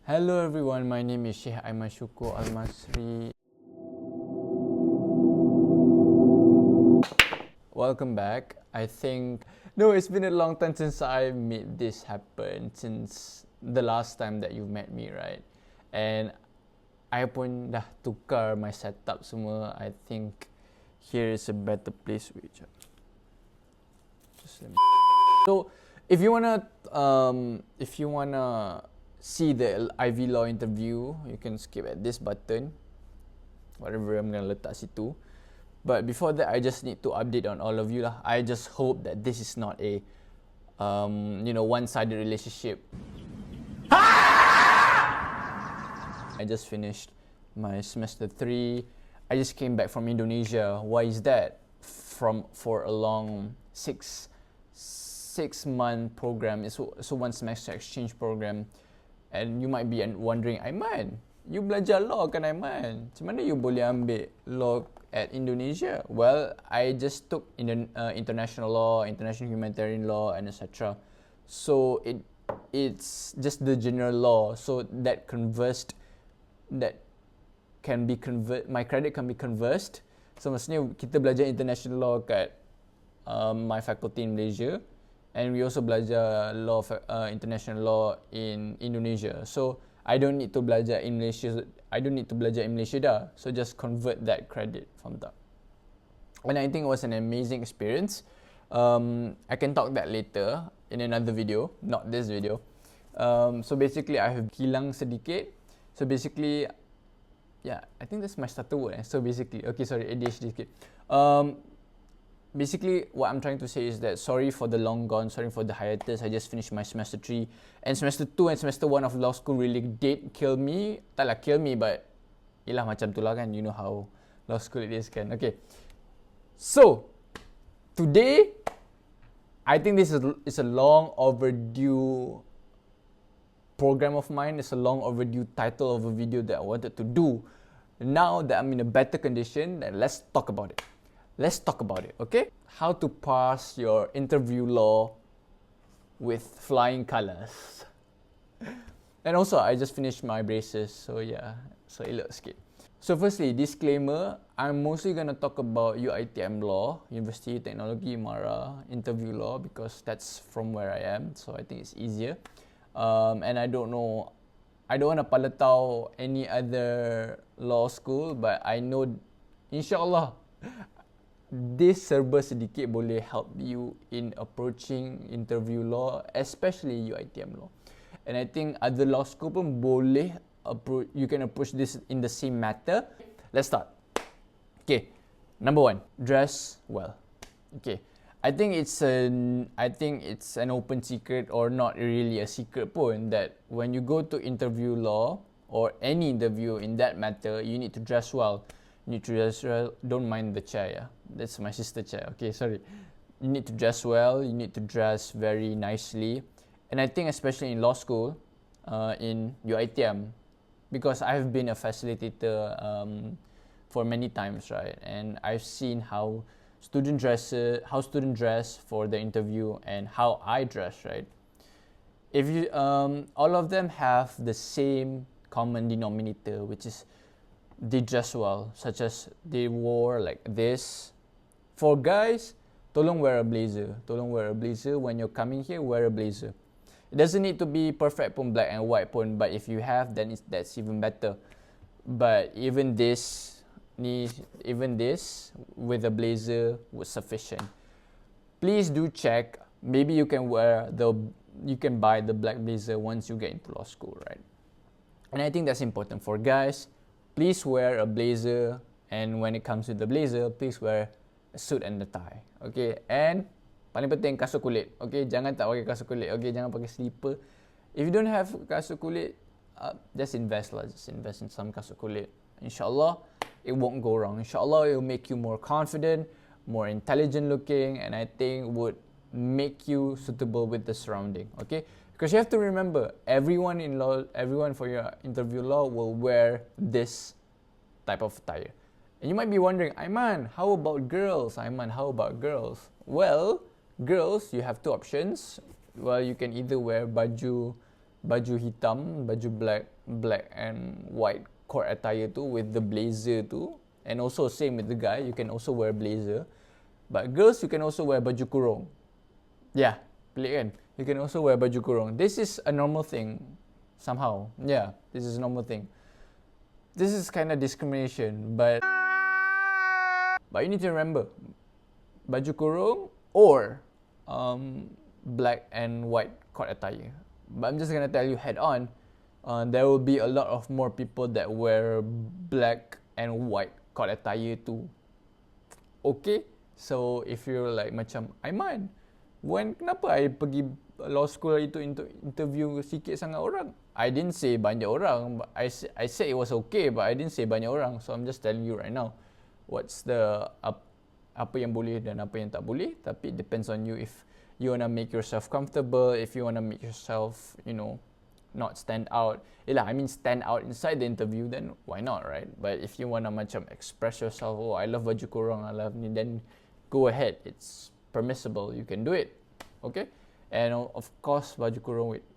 Hello everyone, my name is Sheikh Aiman Syukur Al-Masri. Welcome back. It's been a long time since I made this happen, since the last time that you met me, right? And I pun dah tukar my setup semua. I think here is a better place. So, if you wanna see the Ivy Law interview, you can skip at this button. Whatever I'm gonna letak situ. But before that, I just need to update on all of you lah. I just hope that this is not a one-sided relationship. I just finished my semester 3. I just came back from Indonesia. Why is that? For a long six-month program. It's a one semester exchange program. And you might be wondering, Aiman, you belajar law kan Aiman? Macam mana you boleh ambil law at Indonesia? Well, I just took international law, international humanitarian law, and etc. So it's just the general law. So my credit can be conversed. So maksudnya kita belajar international law kat my faculty in Malaysia, and we also belajar international law in Indonesia. So I don't need to belajar in Malaysia dah. So just convert that credit from that. And I think it was an amazing experience. I can talk that later in another video, not this video. So basically I have hilang sedikit. So basically, yeah, I think that's my starter word. So basically, ADHD sikit. Basically, what I'm trying to say is that sorry for the long gone, sorry for the hiatus. I just finished my semester 3. And semester 2 and semester 1 of law school really did kill me. Tak lah kill me, but yelah macam tu lah kan. You know how law school it is kan. Okay. So, today, I think this is a long overdue program of mine. It's a long overdue title of a video that I wanted to do. Now that I'm in a better condition, then let's talk about it. Let's talk about it, okay? How to pass your interview law with flying colors. And also, I just finished my braces, so yeah, so elok sikit. So firstly, disclaimer, I'm mostly going to talk about UiTM law, University Technology Mara interview law, because that's from where I am, so I think it's easier. And I don't want to palatau any other law school, but I know, insyaAllah, this serba sedikit boleh help you in approaching interview law, especially UiTM law. And I think other law school pun boleh you can approach this in the same matter. Let's start. Okay, number 1, dress well. Okay, I think it's an open secret, or not really a secret pun, that when you go to interview law or any interview in that matter, you need to dress well. You need to dress well. Don't mind the chair, yeah. That's my sister chair. Okay, sorry. You need to dress well. You need to dress very nicely. And I think especially in law school, in UiTM, because I've been a facilitator for many times, right? And I've seen how students dress for the interview and how I dress, right? If you all of them have the same common denominator, which is they dress well, such as they wore like this. For guys, tolong wear a blazer. Tolong wear a blazer. When you're coming here, wear a blazer. It doesn't need to be perfect pun, black and white pun, but if you have, then that's even better. But even this with a blazer was sufficient. Please do check. Maybe you can buy the black blazer once you get into law school, right? And I think that's important for guys. Please wear a blazer, and when it comes to the blazer, please wear a suit and a tie. Okay, and paling penting kasut kulit. Okay, jangan tak pakai kasut kulit. Okay, jangan pakai slipper. If you don't have kasut kulit, just invest lah. Just invest in some kasut kulit. Inshallah, it won't go wrong. Inshallah, it will make you more confident, more intelligent looking, and I think would make you suitable with the surrounding. Okay. Because you have to remember, everyone for your interview law will wear this type of attire. And you might be wondering, Aiman, how about girls? Well, girls, you have two options. Well, you can either wear baju baju hitam, baju black and white court attire tu with the blazer tu, and also same with the guy, you can also wear blazer. But girls, you can also wear baju kurung. Yeah, pelik kan? You can also wear baju kurung. This is a normal thing somehow. Yeah, this is a normal thing. This is kind of discrimination, but you need to remember, baju kurung or black and white court attire. But I'm just gonna tell you head on, there will be a lot of more people that wear black and white court attire too. Okay, so if you're like macam Aiman, kenapa I pergi law school itu untuk interview sikit sangat orang? I didn't say banyak orang, but I said it was okay, but I didn't say banyak orang. So I'm just telling you right now, what's the apa yang boleh dan apa yang tak boleh. Tapi it depends on you if you wanna make yourself comfortable, if you wanna make yourself, you know, not stand out. Stand out inside the interview, then why not, right? But if you wanna macam express yourself, oh I love baju kurung, I love ni, then go ahead. It's permissible. You can do it. Okay? And of course baju kurung with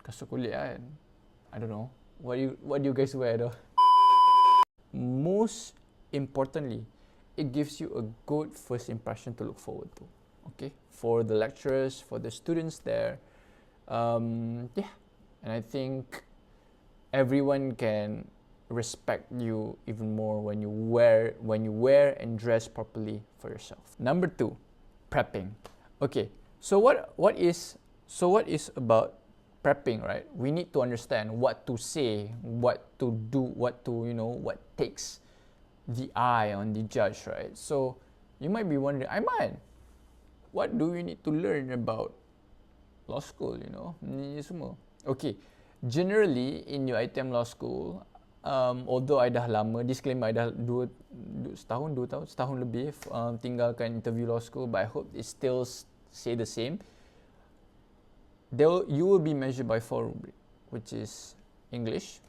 kasut kulit kan. I don't know. What do you guys wear though? Most importantly, it gives you a good first impression to look forward to. Okay? For the lecturers, for the students there. Yeah. And I think everyone can respect you even more when you wear and dress properly for yourself. Number 2, prepping. Okay. So what is about prepping, right? We need to understand what to say, what to do, what takes the eye on the judge, right? So you might be wondering, Aiman, what do you need to learn about law school, ni semua? Okay, generally in your ITM law school, although I dah lama, disclaimer, I dah setahun lebih tinggalkan interview law school, but I hope it still say the same. You will be measured by 4 rubric, which is English,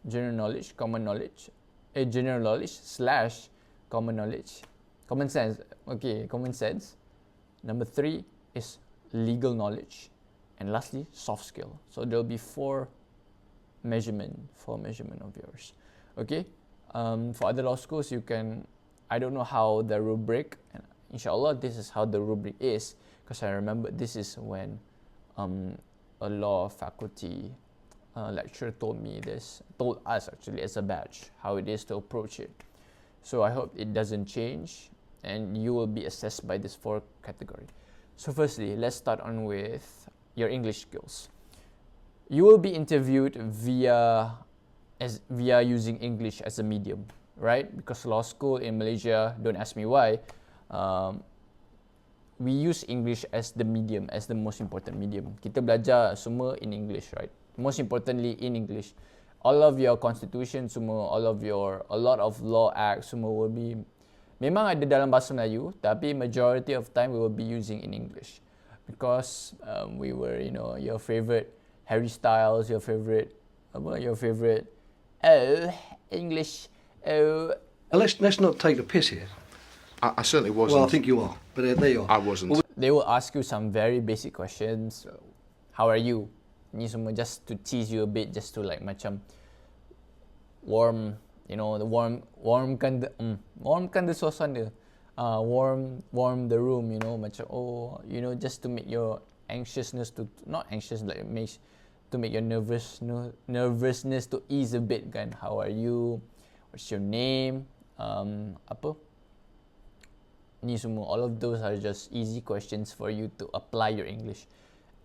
general knowledge, common knowledge, general knowledge / common knowledge, common sense. Okay, common sense. Number 3 is legal knowledge, and lastly, soft skill. So there will be 4 measurement of yours. Okay. For other law schools, you can. I don't know how the rubric, and inshallah, this is how the rubric is, because I remember this is when a law faculty lecturer told us actually as a batch how it is to approach it. So I hope it doesn't change, and you will be assessed by this 4 category. So firstly, let's start on with your English skills. You will be interviewed via using English as a medium, right? Because law school in Malaysia, don't ask me why, we use English as the medium, as the most important medium. Kita belajar semua in English, right? Most importantly in English. All of your constitution semua, a lot of law acts semua will be, memang ada dalam bahasa Melayu, tapi majority of time we will be using in English. Because we were, your favorite Harry Styles, your favorite English. Let's not take the piss here. I certainly wasn't. Well, I think you are, but there you are. I wasn't. They will ask you some very basic questions. How are you? Ni semua just to tease you a bit, just to like macam warmkan the suasana. Warm the room, macam just to make your anxiousness to make your nervousness to ease a bit kan. How are you? What's your name? Ni semua, all of those are just easy questions for you to apply your English.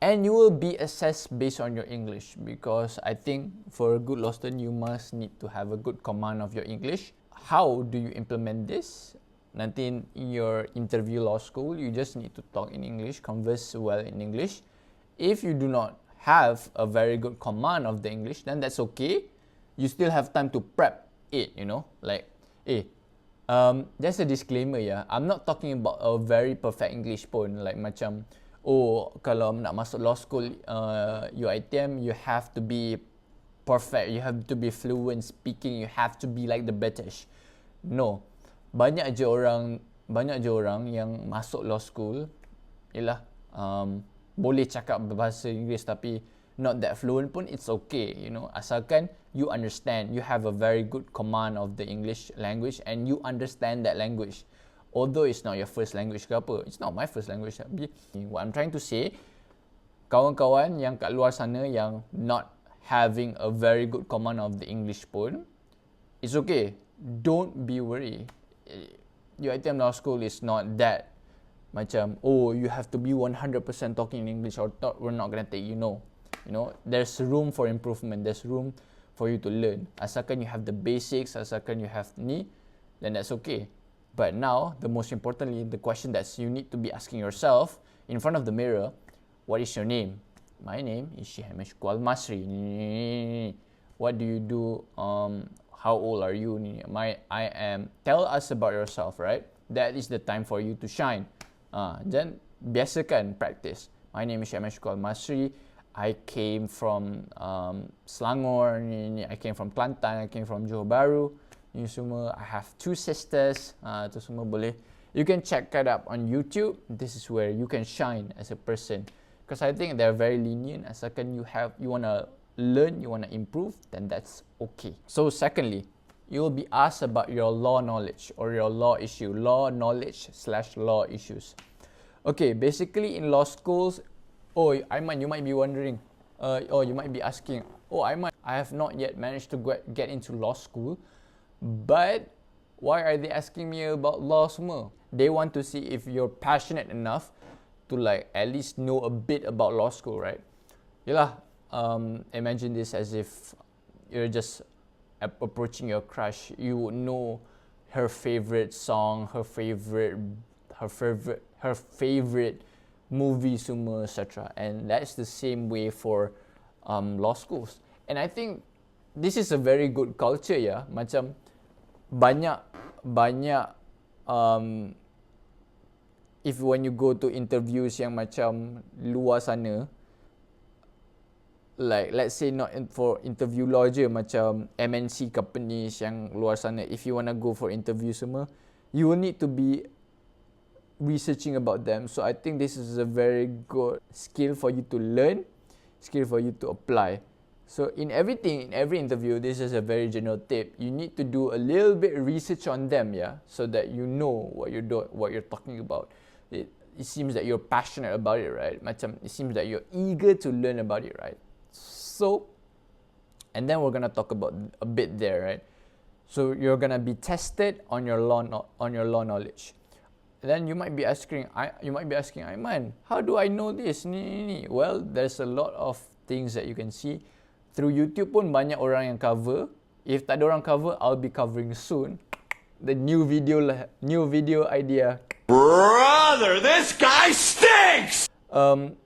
And you will be assessed based on your English, because I think for a good law student, you must need to have a good command of your English. How do you implement this? Nanti in your interview law school, you just need to talk in English, converse well in English. If you do not have a very good command of the English, then that's okay. You still have time to prep it, just a disclaimer ya. I'm not talking about a very perfect English pun, like macam kalau nak masuk law school UiTM, you have to be perfect, you have to be fluent speaking, you have to be like the British. No. Banyak je orang yang masuk law school boleh cakap bahasa Inggeris tapi not that fluent pun, it's okay, you know, asalkan you understand, you have a very good command of the English language and you understand that language. Although it's not your first language ke apa, it's not my first language. What I'm trying to say, kawan-kawan yang kat luar sana yang not having a very good command of the English pun, it's okay. Don't be worried. UiTM Law School is not that macam, oh, you have to be 100% talking in English or we're not going to take you. No. You know, there's room for improvement. There's room for you to learn. Asalkan you have the basics, asalkan you have ni, then that's okay. But now, the most importantly, the question that you need to be asking yourself in front of the mirror, what is your name? My name is Shihamesh Kual Masri. What do you do? How old are you? I am. Tell us about yourself, right? That is the time for you to shine. Then biasakan practice. My name is Shihamesh Kual Masri. I came from Selangor. I came from Kelantan. I came from Johor Bahru. Ni semua. I have 2 sisters. Tu semua boleh. You can check that up on YouTube. This is where you can shine as a person. Because I think they're very lenient. Asalkan you want to learn, you want to improve, then that's okay. So secondly, you will be asked about your law knowledge or your law issue. Law knowledge / law issues. Okay, basically in law schools, oh, Aiman, you might be wondering, you might be asking, oh, Aiman, I have not yet managed to get into law school, but why are they asking me about law semua? They want to see if you're passionate enough to like at least know a bit about law school, right? Yalah, imagine this as if you're just approaching your crush. You would know her favorite song, her favorite movie semua, etc. And that's the same way for law schools. And I think this is a very good culture, ya. Macam banyak if when you go to interviews yang macam luar sana, like let's say not for interview law je, macam MNC companies yang luar sana, if you want to go for interview semua, you will need to be researching about them. So I think this is a very good skill for you to learn, skill for you to apply. So in every interview, this is a very general tip. You need to do a little bit research on them, yeah, so that you know what you're talking about. It seems that you're passionate about it, right? Macam it seems that you're eager to learn about it, right? So, and then we're gonna talk about a bit there, right? So you're gonna be tested on your law knowledge. Then you might be asking, Aiman, how do I know this? Well, there's a lot of things that you can see. Through YouTube pun banyak orang yang cover. If tak ada orang cover, I'll be covering soon. The new video idea. Brother, this guy stinks!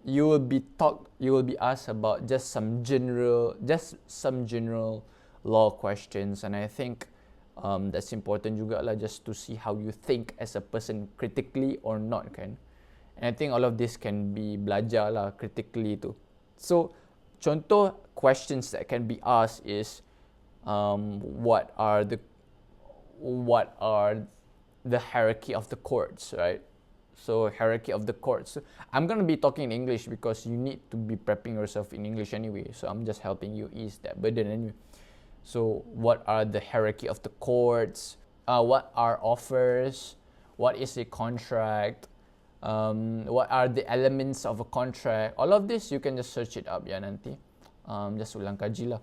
You will be asked about just some general law questions, and I think that's important juga lah, just to see how you think as a person critically or not, kan. And I think all of this can be belajar lah critically tu. So contoh questions that can be asked is what are the hierarchy of the courts, right? So hierarchy of the courts. So I'm going to be talking in English because you need to be prepping yourself in English anyway. So I'm just helping you ease that burden anyway. So what are the hierarchy of the courts? What are offers? What is a contract? What are the elements of a contract? All of this you can just search it up, ya, nanti. Just ulang kaji lah.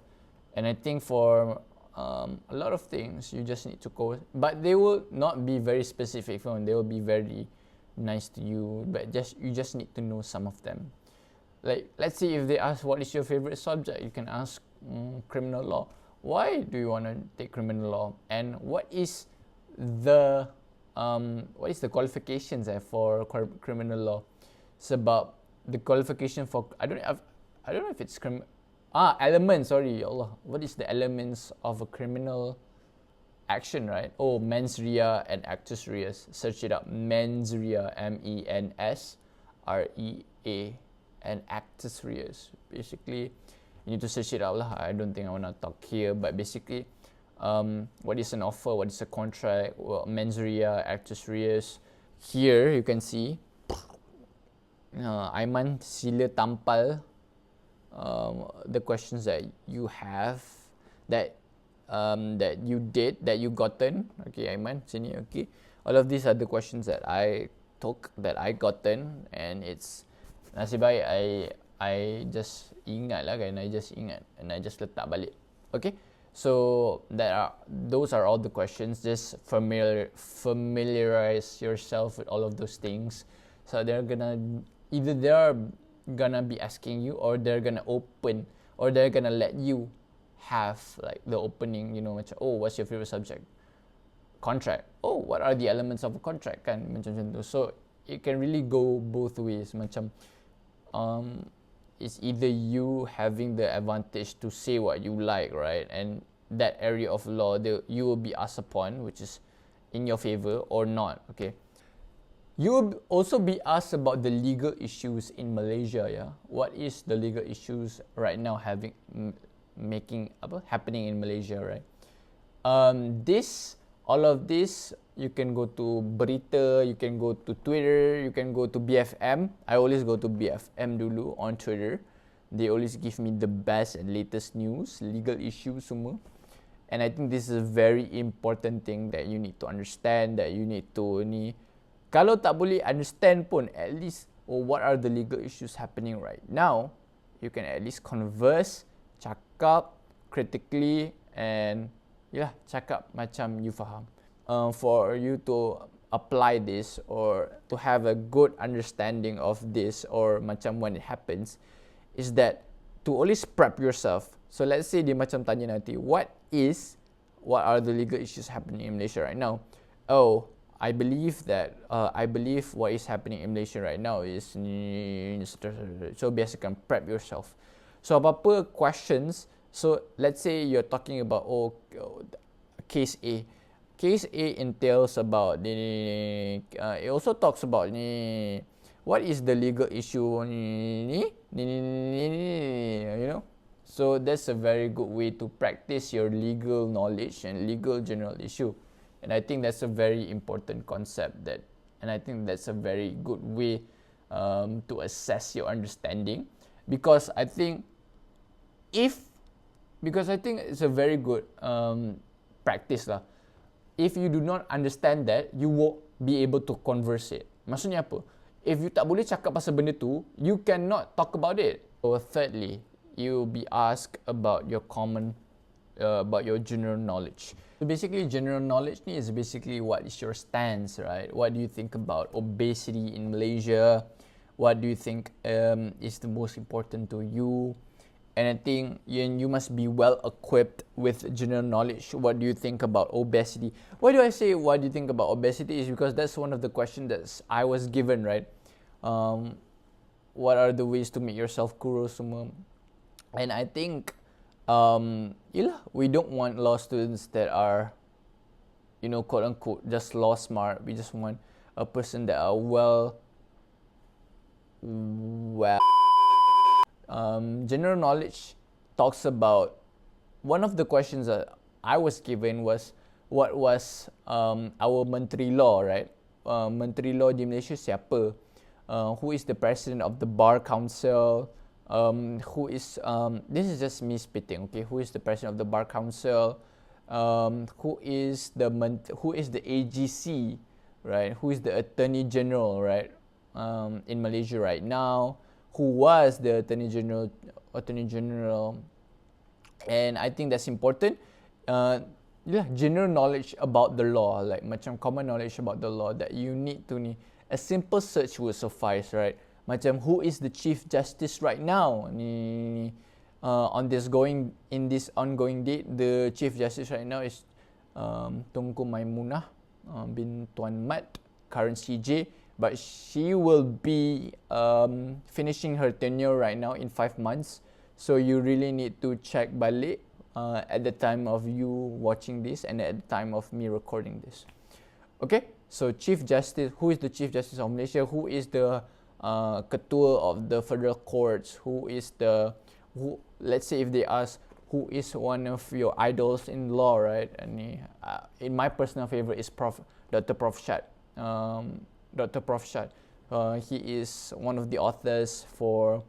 And I think for a lot of things you just need to go, but they will not be very specific. They will be very nice to you, but you just need to know some of them. Like, let's say if they ask what is your favorite subject, you can ask criminal law. Why do you want to take criminal law? And what is the qualifications for criminal law? It's about the qualification for I don't know if it's elements. Sorry, Allah. What is the elements of a criminal action, right? Oh, mens rea and actus reus. Search it up. Mens rea, MENSREA, and actus reus. Basically, you need to search it out lah. I don't think I want to talk here, but basically, what is an offer? What is a contract? Well, mens rea, actus reus. Here you can see, Aiman sila tampal the questions that you have, that you did, that you gotten. Okay, Aiman, sini. Okay, all of these are the questions that I took, that I gotten, and it's nasib baik I just ingat lah kan, I just ingat and I just letak balik. Okay, so those are all the questions. Just familiarize yourself with all of those things. So they're gonna be asking you, or they're gonna let you have like the opening, you know, macam, oh, what's your favorite subject? Contract. Oh, what are the elements of a contract, kan, macam tu. So it can really go both ways. Macam it's either you having the advantage to say what you like, right, and that area of law you will be asked upon, which is in your favor, or not. Okay, you will also be asked about the legal issues in Malaysia. Yeah, what is the legal issues right now happening in Malaysia, right? All of this, you can go to Berita, you can go to Twitter, you can go to BFM. I always go to BFM dulu on Twitter. They always give me the best and latest news, legal issues semua. And I think this is a very important thing that you need to understand, that you need to kalau tak boleh understand pun, at least what are the legal issues happening right now, you can at least converse, cakap critically, and cakap macam you faham. For you to apply this, or to have a good understanding of this, or macam when it happens, is that to always prep yourself. So let's say dia macam tanya nanti, what are the legal issues happening in Malaysia right now? Oh, I believe what is happening in Malaysia right now is, so biasakan prep yourself. So apa-apa questions, so let's say you're talking about case A. Case A entails about it also talks about what is the legal issue, you know. So that's a very good way to practice your legal knowledge and legal general issue. And I think that's a very important concept, and I think that's a very good way to assess your understanding, because I think it's a very good practice lah. If you do not understand that, you won't be able to converse it. Maksudnya apa? If you tak boleh cakap pasal benda tu, you cannot talk about it. So thirdly, you'll be asked about your general knowledge. So basically, general knowledge is basically what is your stance, right? What do you think about obesity in Malaysia? What do you think is the most important to you? And I think you must be well equipped with general knowledge. What do you think about obesity? Why do I say what do you think about obesity? Is because that's one of the questions that I was given, right? What are the ways to make yourself kurus semua? And I think we don't want law students that are, quote unquote, just law smart. We just want a person that are well. General knowledge talks about, one of the questions that I was given was, what was our Menteri Law, right? Menteri Law di Malaysia siapa? Who is the president of the Bar Council? Who is this is just me spitting, okay? Who is the president of the Bar Council? Who is the AGC, right? Who is the Attorney General, right? In Malaysia right now? Who was the Attorney General? And I think that's important. General knowledge about the law, like macam common knowledge about the law that you need to need. A simple search will suffice, right? Macam who is the Chief Justice right now? In this ongoing date, the Chief Justice right now is Tunku Maimunah bin Tuan Mat, current CJ. But she will be finishing her tenure right now in 5 months. So you really need to check balik at the time of you watching this and at the time of me recording this. Okay, so Chief Justice, who is the Chief Justice of Malaysia? Who is the Ketua of the Federal Courts? Let's say if they ask, who is one of your idols in law, right? And in my personal favorite is Dr. Prof. Shad. Dr. Prof. Shad. He is one of the authors for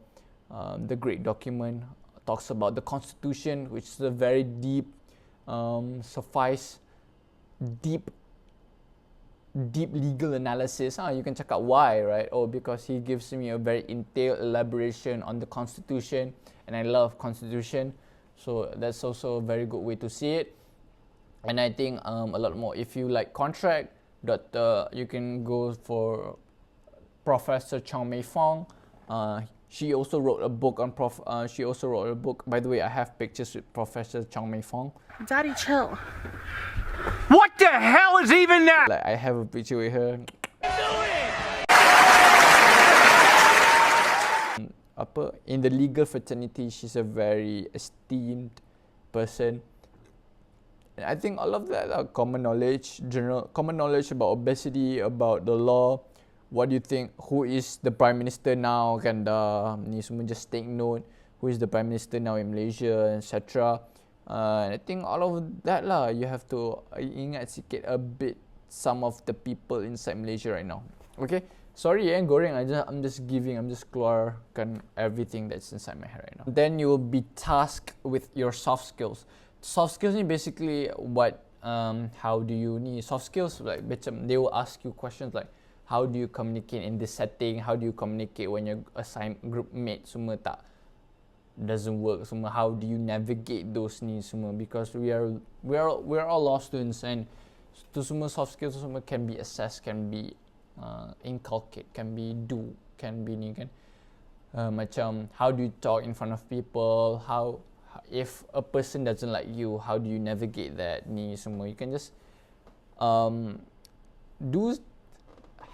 the great document talks about the Constitution, which is a very deep, deep legal analysis. You can check out why, right? Oh, because he gives me a very detailed elaboration on the Constitution, and I love Constitution, so that's also a very good way to see it. And I think a lot more. If you like contract, you can go for Professor Chong Mei Fong. She also wrote a book on By the way, I have pictures with Professor Chong Mei Fong. Daddy, chill. What the hell is even that? Like, I have a picture with her. In the legal fraternity, she's a very esteemed person. And I think all of that are common knowledge about obesity, about the law. What do you think? Who is the Prime Minister now? Kan dah ni semua just take note. Who is the Prime Minister now in Malaysia, etc. I think all of that lah. You have to ingat sikit a bit some of the people inside Malaysia right now. Okay, sorry goreng. I'm just keluarkan everything that's inside my head right now. Then you will be tasked with your soft skills. Soft skills ni basically what how do you ni soft skills, like macam they will ask you questions like how do you communicate in this setting, how do you communicate when your assigned group mate semua doesn't work semua, how do you navigate those ni semua, because we are all law students, and tu semua soft skills semua can be assessed, can be inculcate, can be ni kan, macam how do you talk in front of people, how if a person doesn't like you, how do you navigate that ni semua. You can just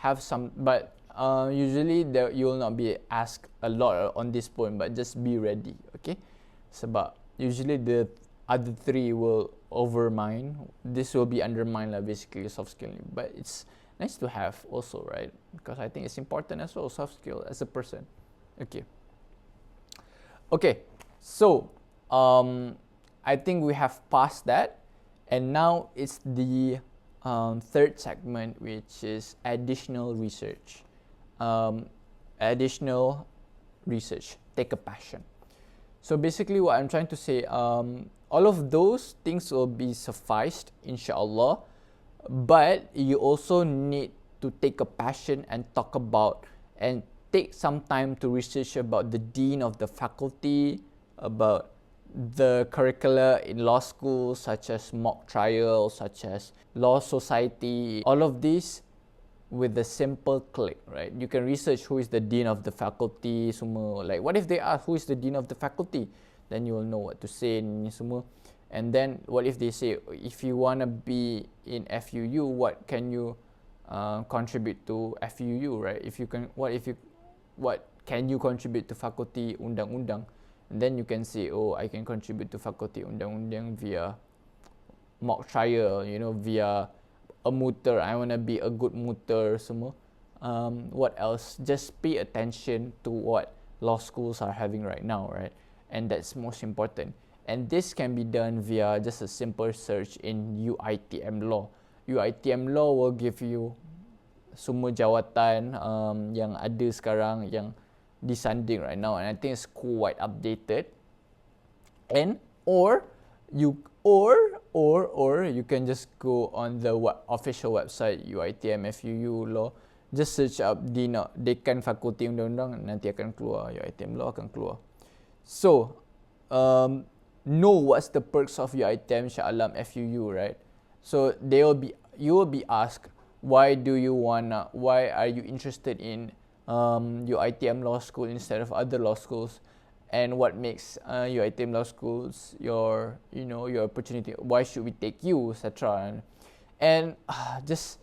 have some, but usually you will not be asked a lot on this point, but just be ready, okay? Sebab usually the other three will overmine. This will be undermined lah, basically soft skill. But it's nice to have also, right? Because I think it's important as well, soft skill as a person. Okay. So I think we have passed that, and now it's the third segment, which is additional research. Take a passion. So basically what I'm trying to say, all of those things will be sufficed, inshallah, but you also need to take a passion and talk about and take some time to research about the dean of the faculty, about the curricula in law school, such as mock trial, such as law society, all of these with a simple click, right? You can research who is the dean of the faculty, semua. Like, what if they ask who is the dean of the faculty? Then you will know what to say, ni semua. And then, what if they say, if you want to be in FUU, what can you contribute to FUU, right? What can you contribute to faculty undang-undang? And then you can say, oh, I can contribute to faculty undang-undang via mock trial, via a muter. I want to be a good muter, semua. What else? Just pay attention to what law schools are having right now, right? And that's most important. And this can be done via just a simple search in UITM Law. UITM Law will give you semua jawatan yang ada sekarang, yang disanding right now, and I think it's quite updated. And or you can just go on the official website UITM FUU Law, just search up Dekan Fakulti Undang-Undang, nanti akan keluar UITM Law akan keluar. So know what's the perks of UITM Shah Alam FUU, right? So you will be asked, why are you interested in UITM Law School instead of other law schools, and what makes UITM Law Schools your opportunity? Why should we take you, etc. And just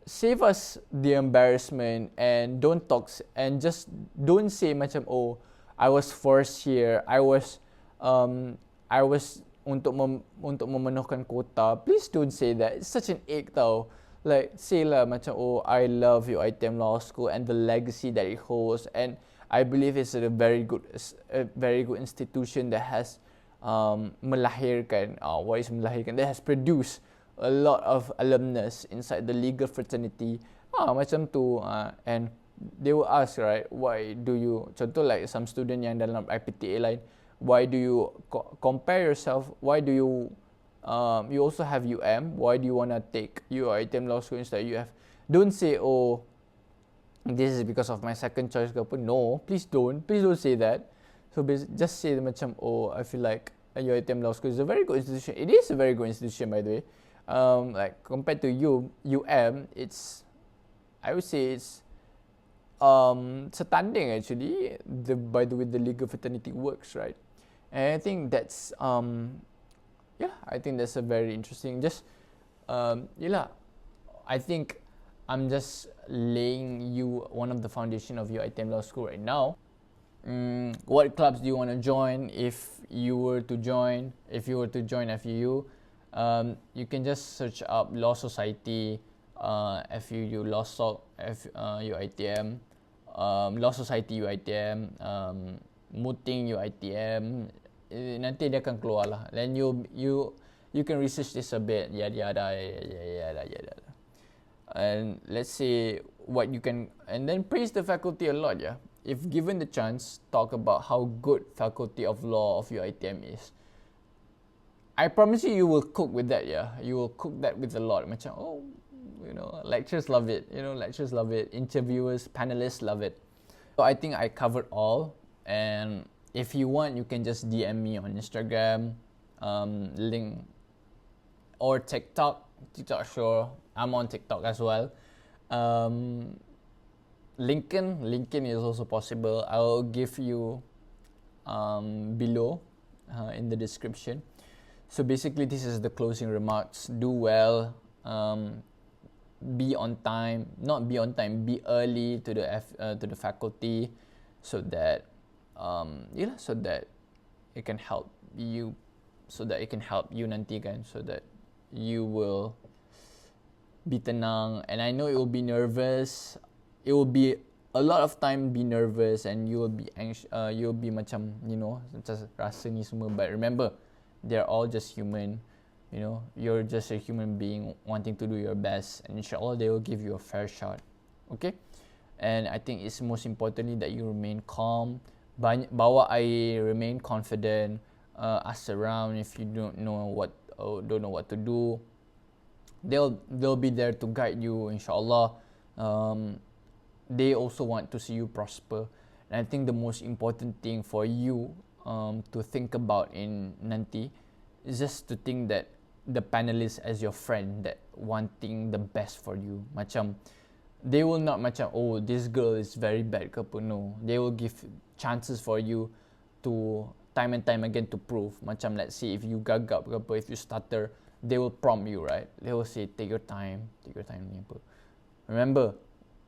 save us the embarrassment, and don't say macam, oh, I was forced here, I was untuk memenuhkan quota. Please don't say that. It's such an ick tau. Like, say lah macam, oh, I love UITM Law School and the legacy that it holds, and I believe it's a very good institution that has melahirkan, that has produced a lot of alumnus inside the legal fraternity. Macam tu, and they will ask, right, why do you, contoh like some student yang dalam IPTA lain, why do you compare yourself, why do you, you also have UM, why do you want to take UiTM Law School instead you have, don't say, oh, this is because of my second choice ke apa. No, please don't say that. So just say macam, oh, I feel like UiTM Law School is a very good institution. It is a very good institution, by the way. Like compared to UM, it's, I would say it's setanding actually. By the way, the legal fraternity works, right? And I think that's yeah, I think that's a very interesting. Just I think I'm just laying you one of the foundation of your ITM Law School right now. What clubs do you want to join? If you were to join FUU, you can just search up Law Society, FUU Law Soc, UITM, Law Society UITM, Muting UITM. Nanti dia akan keluar lah. Then you can research this a bit, yada. And let's say what you can, and then praise the faculty a lot, yeah. If given the chance, talk about how good faculty of law of your ITM is. I promise you will cook with that, yeah. You will cook that with a lot. Macam, oh, lecturers love it. Lecturers love it. Interviewers, panelists love it. So I think I covered all. And if you want, you can just DM me on Instagram, link, or TikTok. Sure. I'm on TikTok as well. LinkedIn is also possible. I'll give you below in the description. So basically, this is the closing remarks. Do well. Be on time. Not be on time. Be early to the faculty, so that so that it can help you. So that it can help you nanti kan. So that you will be tenang. And I know it will be nervous. It will be a lot of time be nervous, and you will be anxious. You will be macam just rasa ni semua. But remember, they're all just human. You're just a human being wanting to do your best, and inshallah they will give you a fair shot. Okay. And I think it's most importantly that you remain calm. Bawa air, remain confident. Ask around if you don't know what to do. They'll be there to guide you, inshallah. They also want to see you prosper. And I think the most important thing for you to think about in nanti is just to think that the panelists as your friend, that wanting the best for you. Macam, they will not macam, oh, this girl is very bad ke apa. No, they will give chances for you to time and time again to prove. Macam, let's say if you gagap ke apa, if you stutter, they will prompt you, right? They will say, take your time ni apa. Remember,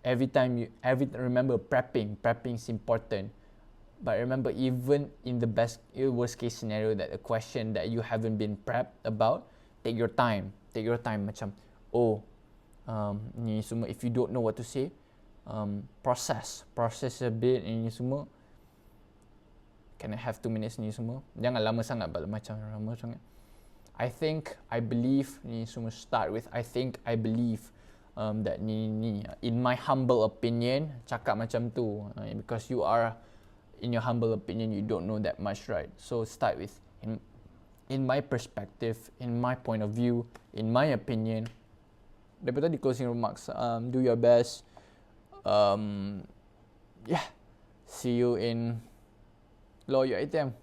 remember prepping is important. But remember, even in the worst case scenario, that a question that you haven't been prepped about, take your time. Macam, oh, ni semua, if you don't know what to say, process a bit, ni semua. Can I have 2 minutes ni semua? Jangan lama sangat, macam lama sangat. I believe, ni semua start with I believe. That ni in my humble opinion, cakap macam tu, because you are, in your humble opinion, you don't know that much, right? So start with in my perspective, in my point of view, in my opinion. Daripada di closing remarks, do your best. Yeah, see you in Law UiTM.